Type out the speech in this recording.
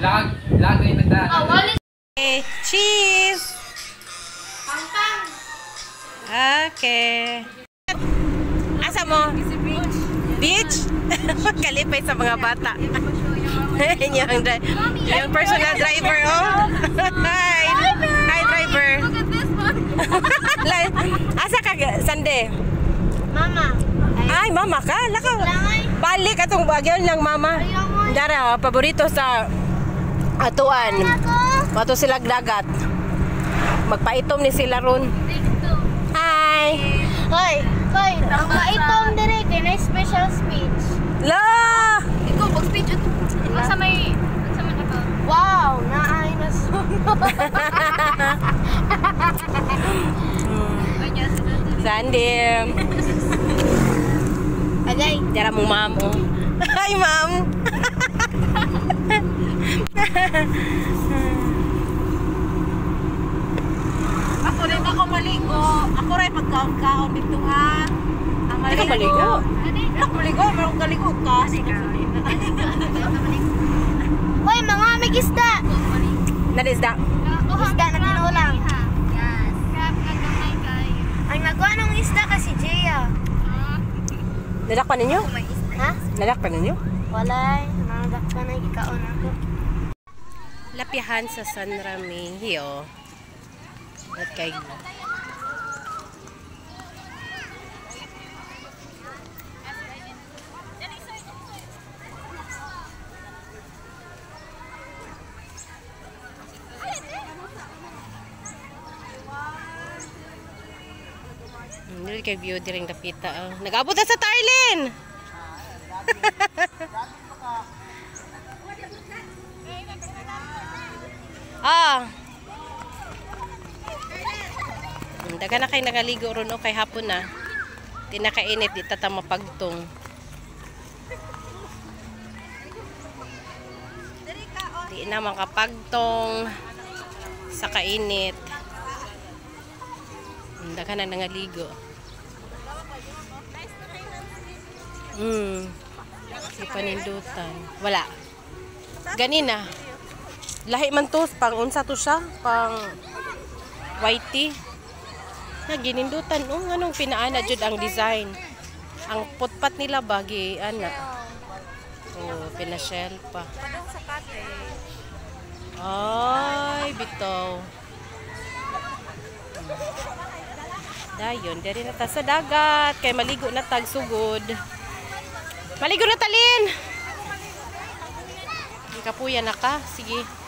Lagay nagdaan. Okay, cheese! Pangpang! Okay. Asa mo? Beach? Kalipay sa mga bata. yung personal driver, oh. Hi! Hi, driver! Look at this one! Asa ka, Sunday? Mama! Ay, mama ka? Balik atong bagyan lang, mama. Dara, paborito sa atuan. Mato sila dagat. Magpaitom ni sila ron. Hi! Hoy! Hoy! Ang maitong direct, yun ay special speech. La! Ikaw, mag-speech ito. Sa may ito. Wow! Naay na Sandy. Agay. Dara mong ma'am, oh. Hi, ma'am! Ako rin ako maligo. Ako rin pagkaon-kaon dito ha. Hindi ka maligo? Ako maligo, pero kaligo ka. Hoy, mga may isda. Narisda. Isda na tinulang. Yes. Ang nagawa ng isda kasi Jaya. Nadakpan ninyo? Ha? Nadakpan ninyo? Walay. Nagakpan na ikaon ako. Lapihan sa San Remigio. At kay Hindi kay view diring dapita. Nag-abot na sa Tarlin. Daga na kayo nagaligo ron o kay hapon na. Di nakainit, di tata mapagtong. Di na makapagtong sa kainit. Daga na nangaligo. Si panindutan. Wala. Ganina. Lahi man to, pang unsa to siya, pang whitey. Na ginindutan, anong pinaana jud ang design. Ang putpat nila bagi ana. Pinashell pa. Ay, bitaw. Dayon, diri na ta sa dagat kay maligo na tag sugod. Maligo na talin. Kapuya na ka, sige.